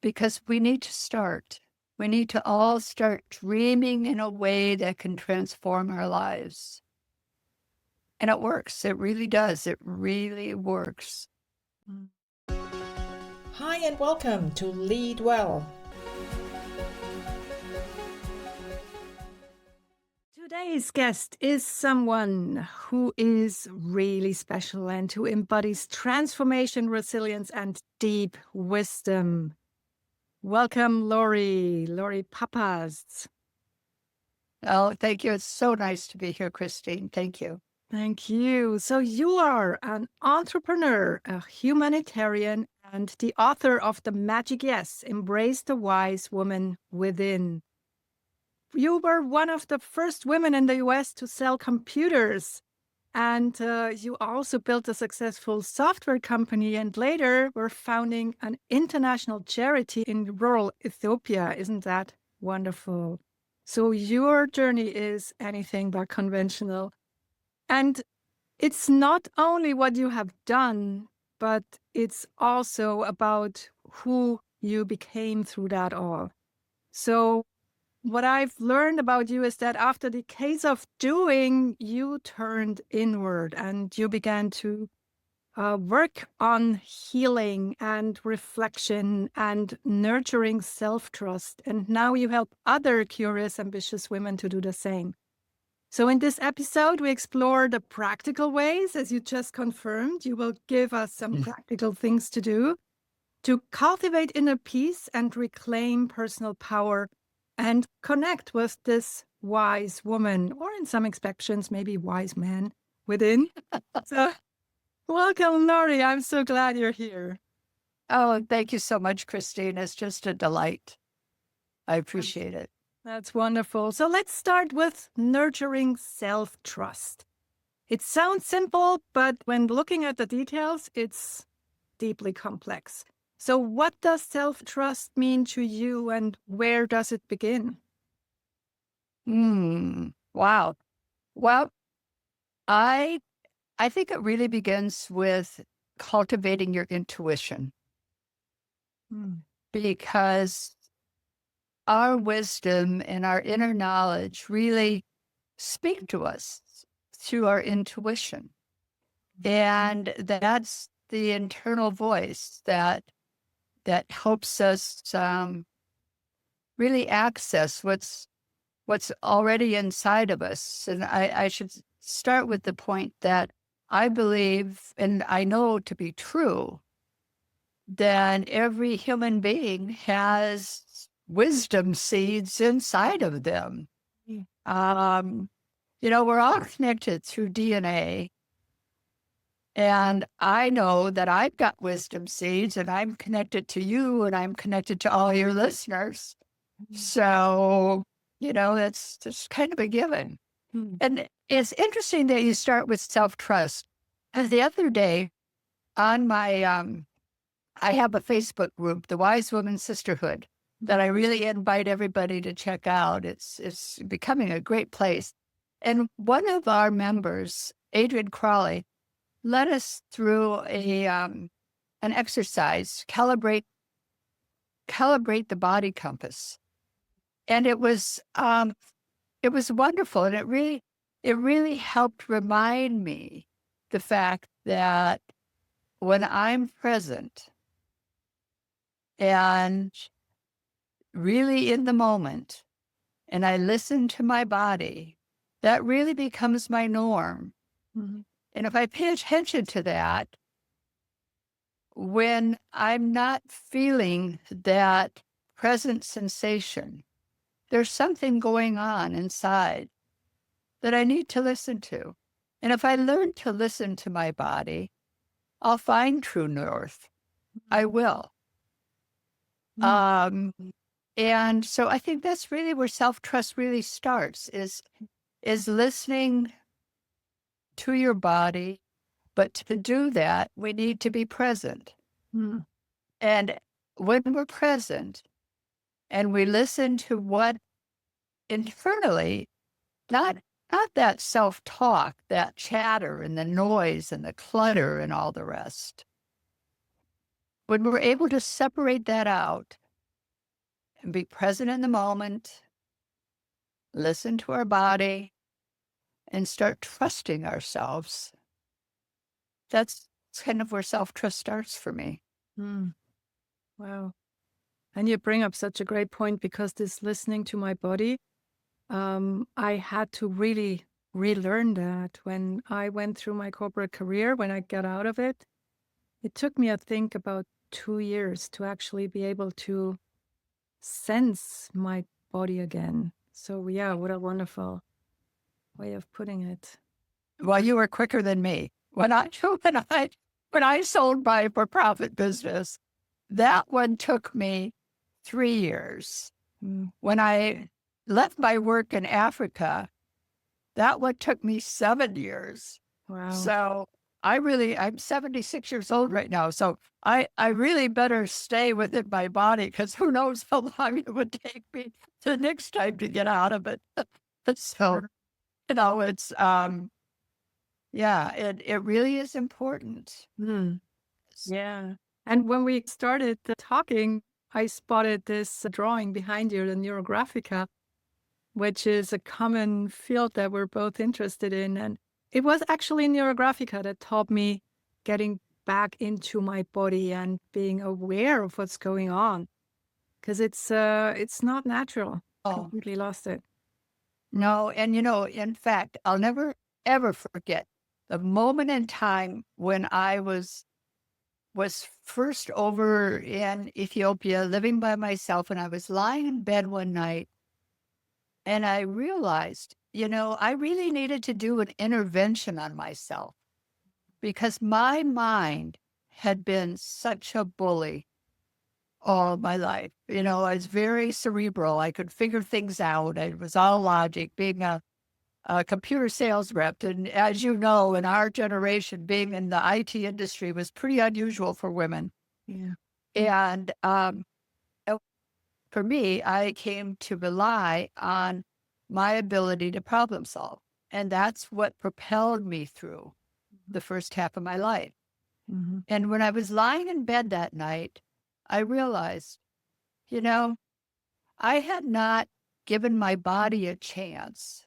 because we need to start. We need to all start dreaming in a way that can transform our lives. And it works. It really does. It really works. Hi, and welcome to Lead Well. Today's guest is someone who is really special and who embodies transformation, resilience, and deep wisdom. Welcome, Lori Pappas. Oh, thank you. It's so nice to be here, Christine. Thank you. Thank you. So you are an entrepreneur, a humanitarian, and the author of The Magic Yes, Embrace the Wise Woman Within. You were one of the first women in the US to sell computers. And you also built a successful software company and later were founding an international charity in rural Ethiopia. Isn't that wonderful? So your journey is anything but conventional. And it's not only what you have done, but it's also about who you became through that all. So what I've learned about you is that after decades of doing, you turned inward and you began to work on healing and reflection and nurturing self-trust. And now you help other curious, ambitious women to do the same. So in this episode, we explore the practical ways, as you just confirmed. You will give us some practical things to do to cultivate inner peace and reclaim personal power and connect with this wise woman, or in some exceptions, maybe wise man within. So welcome, Lori. I'm so glad you're here. Oh, thank you so much, Christine. It's just a delight. I appreciate it. That's wonderful. So let's start with nurturing self-trust. It sounds simple, but when looking at the details, it's deeply complex. So what does self-trust mean to you and where does it begin? Wow. Well, I think it really begins with cultivating your intuition because our wisdom and our inner knowledge really speak to us through our intuition. And that's the internal voice that helps us really access what's already inside of us. And I should start with the point that I believe, and I know to be true, that every human being has wisdom seeds inside of them. We're all connected through DNA. And I know that I've got wisdom seeds and I'm connected to you and I'm connected to all your listeners. So, that's just kind of a given. And it's interesting that you start with self-trust. The other day on my, I have a Facebook group, the Wise Woman Sisterhood, that I really invite everybody to check out. It's becoming a great place. And one of our members, Adrian Crawley, led us through an exercise, calibrate the body compass. And it was wonderful. And it really helped remind me the fact that when I'm present and really in the moment, and I listen to my body, that really becomes my norm. And if I pay attention to that, when I'm not feeling that present sensation, there's something going on inside that I need to listen to. And if I learn to listen to my body, I'll find true north. I will. And so I think that's really where self-trust really starts, is listening to your body. But to do that, we need to be present. And when we're present and we listen to what internally, not that self-talk, that chatter and the noise and the clutter and all the rest. When we're able to separate that out and be present in the moment, listen to our body, and start trusting ourselves. That's kind of where self-trust starts for me. Mm. Wow. And you bring up such a great point because this listening to my body, I had to really relearn that when I went through my corporate career, when I got out of it. It took me, I think, about 2 years to actually be able to sense my body again. So, yeah, what a wonderful way of putting it. Well, you were quicker than me. When I when I sold my for-profit business, that one took me 3 years. Mm, When I left my work in Africa, that one took me 7 years. wow. So I'm 76 years old right now. So I really better stay within my body because who knows how long it would take me the next time to get out of it. So, Sure. it's, yeah, it really is important. Mm, yeah. And when we started talking, I spotted this drawing behind you, the Neurographica, which is a common field that we're both interested in. And it was actually Neurographica that taught me getting back into my body and being aware of what's going on because it's not natural. Oh, Completely lost it. no. And, in fact, I'll never, ever forget the moment in time when I was first over in Ethiopia living by myself, and I was lying in bed one night and I realized, I really needed to do an intervention on myself because my mind had been such a bully all my life. I was very cerebral. I could figure things out. It was all logic, being a computer sales rep. And as you know, in our generation, being in the IT industry was pretty unusual for women. Yeah. And uh, for me, I came to rely on my ability to problem solve. And that's what propelled me through the first half of my life. Hmm. And when I was lying in bed that night, I realized, you know, I had not given my body a chance,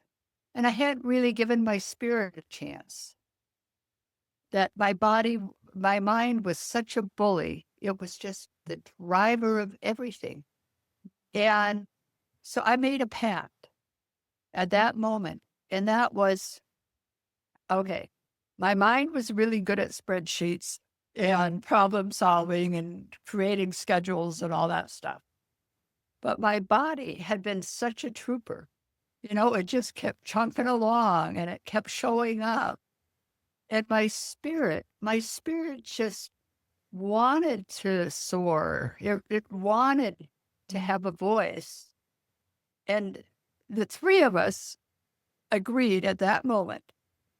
and I hadn't really given my spirit a chance. That my mind was such a bully. It was just the driver of everything. And so I made a pact at that moment. And that was okay. My mind was really good at spreadsheets and problem solving and creating schedules and all that stuff. But my body had been such a trooper. It just kept chunking along and it kept showing up. And my spirit just wanted to soar. It wanted to have a voice. And the three of us agreed at that moment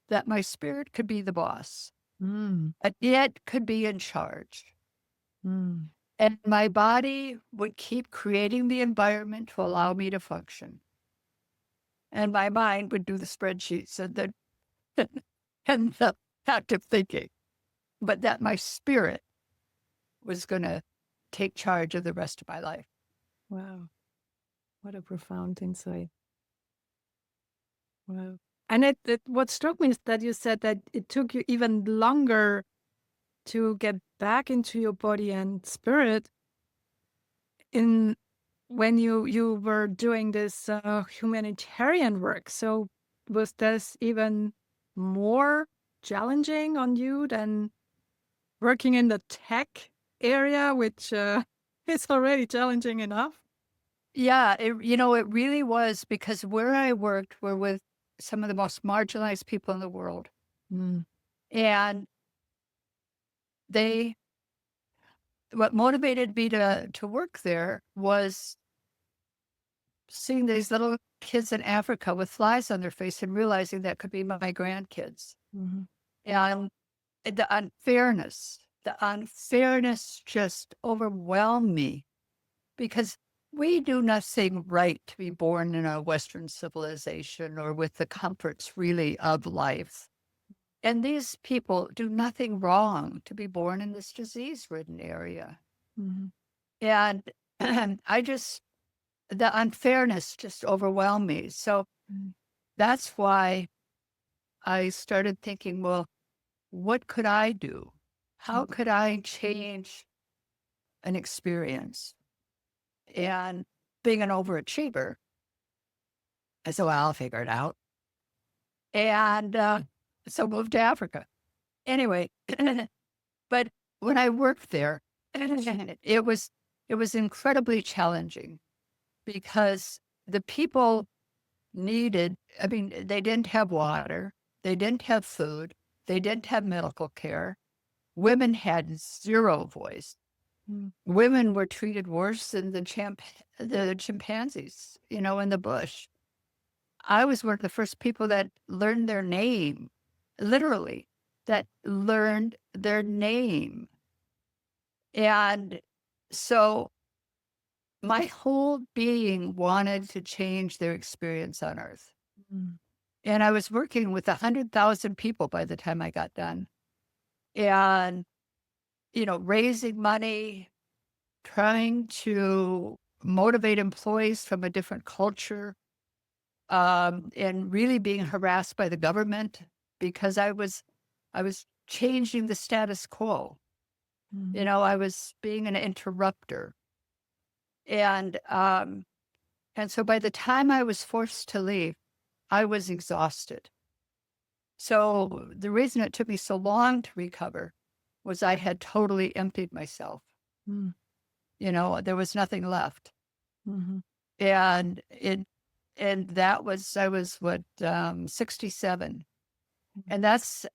that my spirit could be the boss, Mm, and it could be in charge. mm, And my body would keep creating the environment to allow me to function. And my mind would do the spreadsheets and and the active thinking. But that my spirit was going to take charge of the rest of my life. wow. What a profound insight. Wow. And what struck me is that you said that it took you even longer to get back into your body and spirit in when you were doing this humanitarian work. So was this even more challenging on you than working in the tech area, which is already challenging enough? Yeah, it really was because where I worked were with some of the most marginalized people in the world. Mm, And they, what motivated me to work there was seeing these little kids in Africa with flies on their face and realizing that could be my grandkids. mhm, And the unfairness just overwhelmed me because we do nothing right to be born in a Western civilization or with the comforts really of life. And these people do nothing wrong to be born in this disease ridden area. mhm, And I just the unfairness just overwhelmed me. So Mm. that's why I started thinking, well, what could I do? How could I change an experience? And being an overachiever, I said, well, I'll figure it out. And so moved to Africa. Anyway, but when I worked there, it was incredibly challenging because the people needed, I mean, they didn't have water, they didn't have food, they didn't have medical care. Women had zero voice. Mm. Women were treated worse than the chimpanzees, in the bush. I was one of the first people that learned their name, literally, that learned their name. And so my whole being wanted to change their experience on Earth. Mm. And I was working with 100,000 people by the time I got done. And, raising money, trying to motivate employees from a different culture, and really being harassed by the government because I was changing the status quo. Mm. I was being an interrupter. And so by the time I was forced to leave, I was exhausted. So the reason it took me so long to recover was I had totally emptied myself. Mm. There was nothing left. Mhm. And that was, I was what, 67. And that's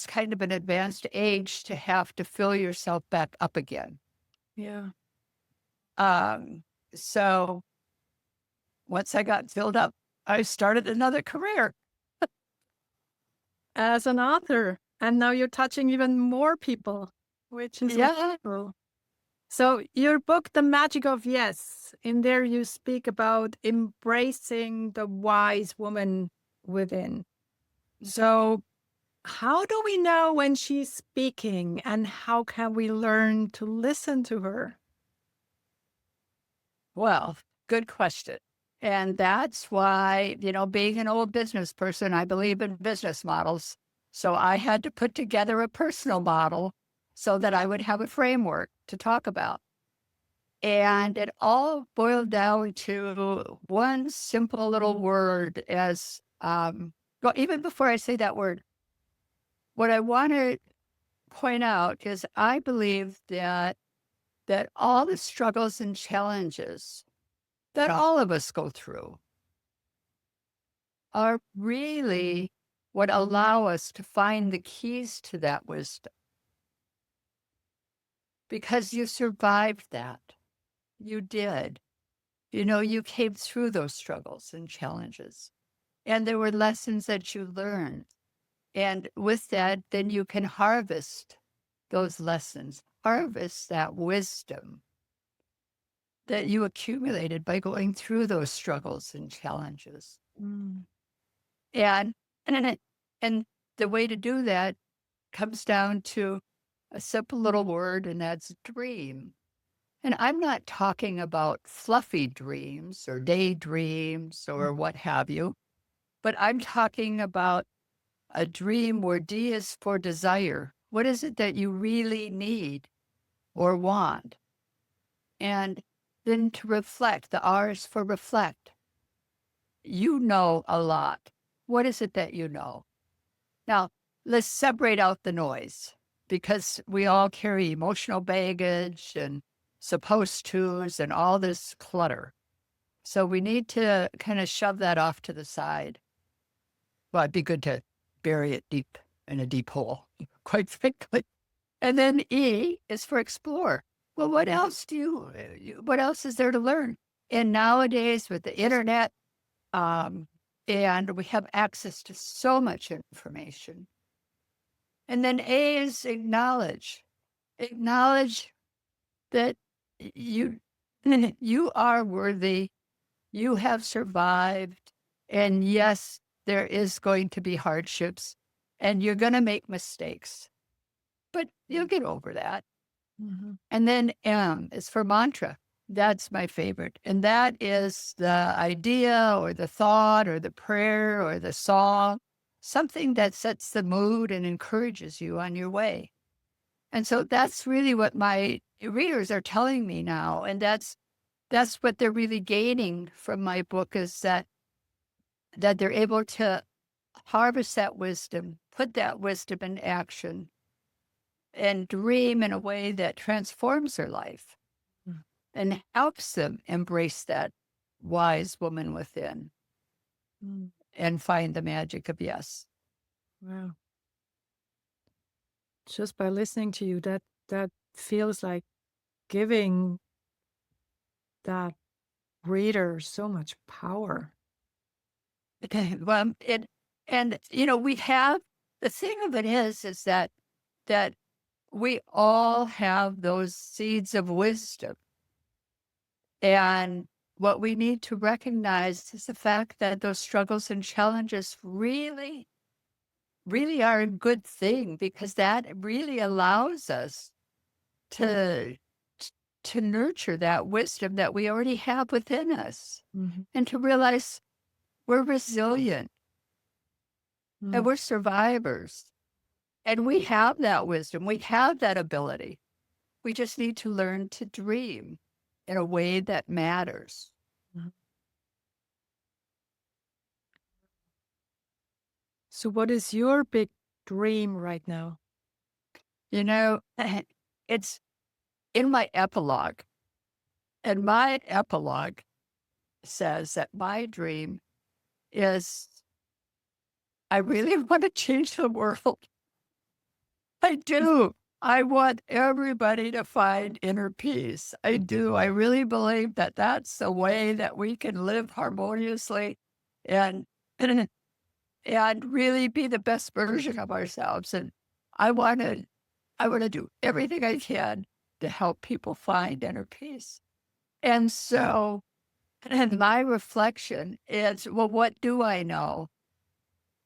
kind of an advanced age to have to fill yourself back up again. Yeah. Um, so once I got filled up, I started another career. As an author, and now you're touching even more people, which is Yeah. wonderful. So your book, The Magic of Yes, in there you speak about embracing the wise woman within. So how do we know when she's speaking, and how can we learn to listen to her? Well, good question. And that's why, being an old business person, I believe in business models. So I had to put together a personal model so that I would have a framework to talk about. And it all boiled down to one simple little word well, even before I say that word, what I want to point out is I believe that all the struggles and challenges that all of us go through are really what allow us to find the keys to that wisdom. Because you survived that. You did. You came through those struggles and challenges. And there were lessons that you learned. And with that, then you can harvest those lessons, harvest that wisdom that you accumulated by going through those struggles and challenges. Mm. And and the way to do that comes down to a simple little word, and that's dream. And I'm not talking about fluffy dreams or daydreams or what have you, but I'm talking about a dream where D is for desire. What is it that you really need or want? And then to reflect, the R is for reflect. You know a lot. What is it that you know? Now, let's separate out the noise because we all carry emotional baggage and supposed tos and all this clutter. So we need to kind of shove that off to the side. Well, it'd be good to bury it deep in a deep hole, quite frankly. And then E is for explore. Well, what else is there to learn? And nowadays with the internet, and we have access to so much information. And then A is acknowledge. Acknowledge that you you are worthy. You have survived. And yes, there is going to be hardships and you're going to make mistakes, but you'll get over that. Mhm. And then M is for mantra. That's my favorite. And that is the idea or the thought or the prayer or the song, something that sets the mood and encourages you on your way. And so that's really what my readers are telling me now. And that's what they're really gaining from my book, is that they're able to harvest that wisdom, put that wisdom in action, and dream in a way that transforms their life Mm. and helps them embrace that wise woman within Mm. and find the magic of yes. Wow. Just by listening to you, that feels like giving that reader so much power. Okay. Well, and we have the thing of it is that we all have those seeds of wisdom. And what we need to recognize is the fact that those struggles and challenges really, really are a good thing, because that really allows us to to nurture that wisdom that we already have within us, Mhm. and to realize we're resilient and Mm. we're survivors, and we have that wisdom. We have that ability. We just need to learn to dream in a way that matters. Mhm. So what is your big dream right now? You know, it's in my epilogue, and my epilogue says that my dream is I really want to change the world. I do. I want everybody to find inner peace. I do. I really believe that that's the way that we can live harmoniously and and really be the best version of ourselves. And I want to I want to do everything I can to help people find inner peace. And so, and my reflection is, well, what do I know?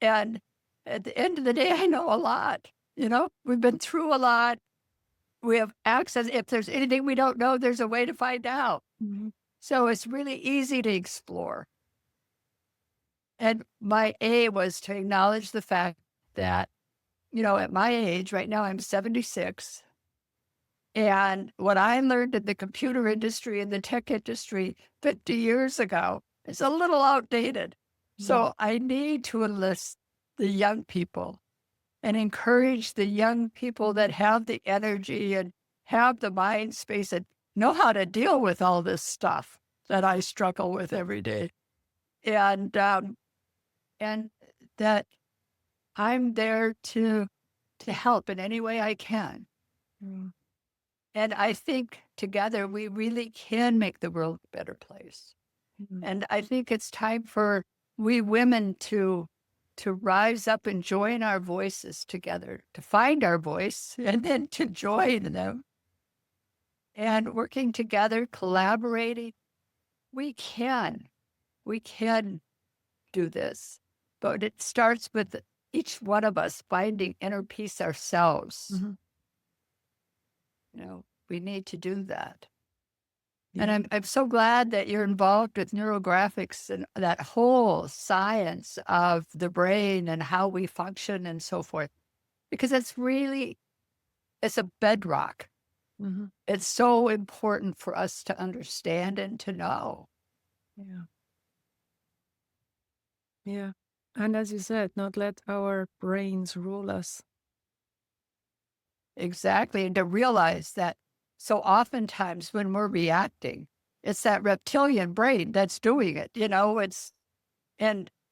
And at the end of the day, I know a lot. We've been through a lot. We have access. If there's anything we don't know, there's a way to find out. Mhm. So it's really easy to explore. And my A was to acknowledge the fact that, at my age, right now I'm 76. And what I learned in the computer industry and the tech industry 50 years ago is a little outdated. Mm. So I need to enlist the young people and encourage the young people that have the energy and have the mind space and know how to deal with all this stuff that I struggle with every day. And that I'm there to help in any way I can. Mm. And I think together we really can make the world a better place. Mm. And I think it's time for we women to rise up and join our voices together, to find our voice and then to join them. And working together, collaborating, we can. We can do this. But it starts with each one of us finding inner peace ourselves. Mhm. We need to do that. And Yeah. I'm so glad that you're involved with neurographics and that whole science of the brain and how we function and so forth, because it's a bedrock. Mhm. It's so important for us to understand and to know. Yeah. Yeah. And as you said, not let our brains rule us. Exactly. And to realize that so oftentimes when we're reacting, it's that reptilian brain that's doing it.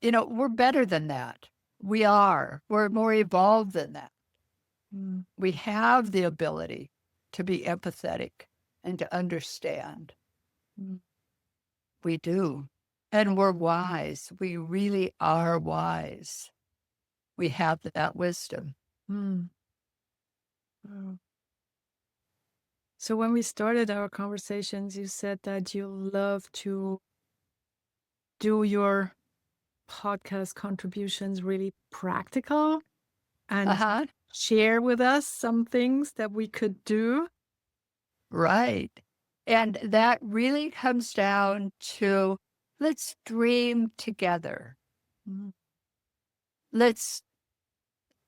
We're better than that. We are. We're more evolved than that. Mm. We have the ability to be empathetic and to understand. Mm. We do. And we're wise. We really are wise. We have that wisdom. Mm. Wow. So when we started our conversations, you said that you love to do your podcast contributions really practical and Uh-huh. share with us some things that we could do. Right. And that really comes down to, let's dream together. Mhm. Let's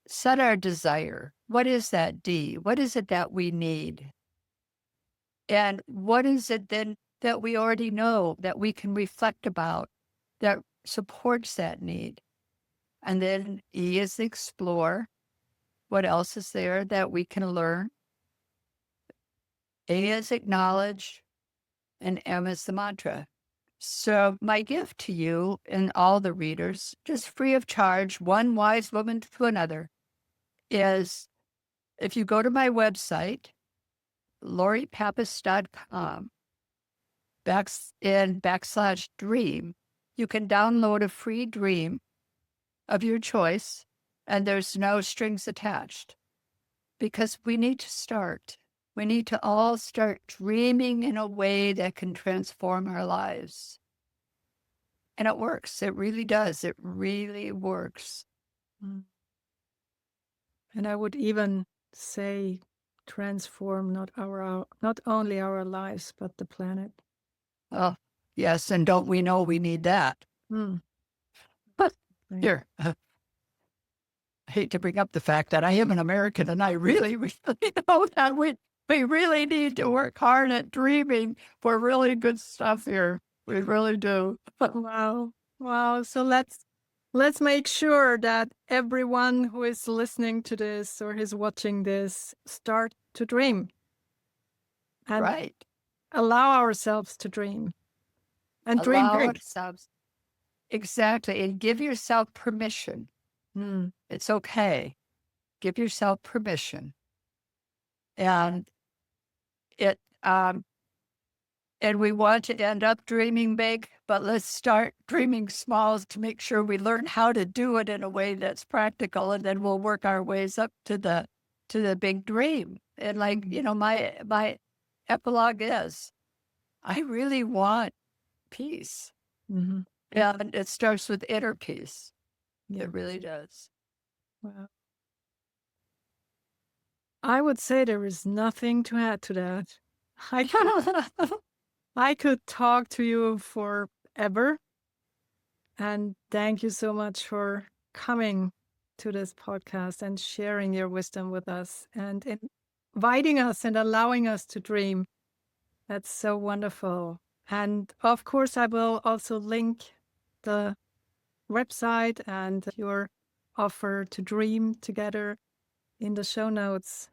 set our desire. What is that D? What is it that we need? And what is it then that we already know that we can reflect about that supports that need? And then E is explore. What else is there that we can learn? A is acknowledge, and M is the mantra. So my gift to you and all the readers, just free of charge, one wise woman to another, is if you go to my website, loripappas.com, /dream, you can download a free dream of your choice, and there's no strings attached. Because we need to start. We need to all start dreaming in a way that can transform our lives. And it works. It really does. It really works. Mm. And I would even say transform not only our lives, but the planet. Oh, yes. And don't we know we need that? Mm. But Right. here, I hate to bring up the fact that I am an American, and I really, really know that we really need to work hard at dreaming for really good stuff here. We really do. Wow. Wow. So let's make sure that everyone who is listening to this or is watching this start to dream and Right. allow ourselves to dream and dream Allow big. ourselves. Exactly. And give yourself permission. Mm. It's okay. Give yourself permission. And it and we want to end up dreaming big, but let's start dreaming small to make sure we learn how to do it in a way that's practical, and then we'll work our ways up to the big dream. And like, my epilogue is, I really want peace. Mm-hmm. And it starts with inner peace. Yeah. It really does. Wow. I would say there is nothing to add to that. I could talk to you forever. And thank you so much for coming to this podcast and sharing your wisdom with us and inviting us and allowing us to dream. That's so wonderful. And of course, I will also link the website and your offer to dream together in the show notes.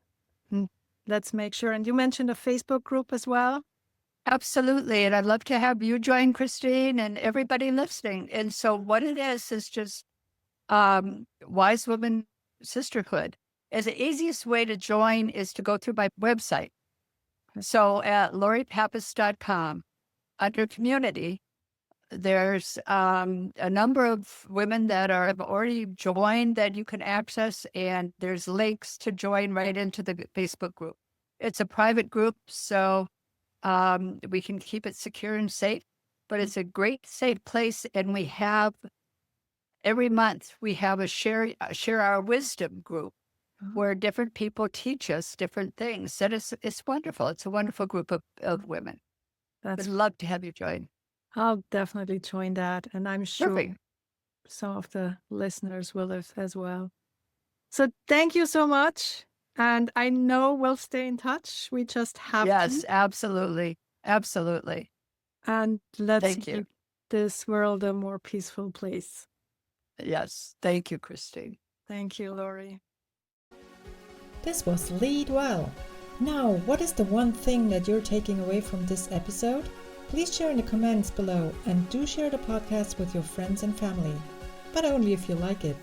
Let's make sure. And you mentioned a Facebook group as well. Absolutely. And I'd love to have you join, Christine, and everybody listening. And so what it is just Wise Woman Sisterhood. As the easiest way to join is to go through my website. So at loripappas.com, under community, there's a number of women that have already joined that you can access, and there's links to join right into the Facebook group. It's a private group, so we can keep it secure and safe, but it's a great, safe place. And we have, every month, we have a share our wisdom group where different people teach us different things. And it's wonderful. It's a wonderful group of women. That's I'd love to have you join. I'll definitely join that. And I'm sure Perfect. some of the listeners will as well. So thank you so much. And I know we'll stay in touch. We just have Yes, to. absolutely. Absolutely. And let's Thank you. make this world a more peaceful place. Yes. Thank you, Christine. Thank you, Lori. This was Lead Well. Now, what is the one thing that you're taking away from this episode? Please share in the comments below, and do share the podcast with your friends and family, but only if you like it.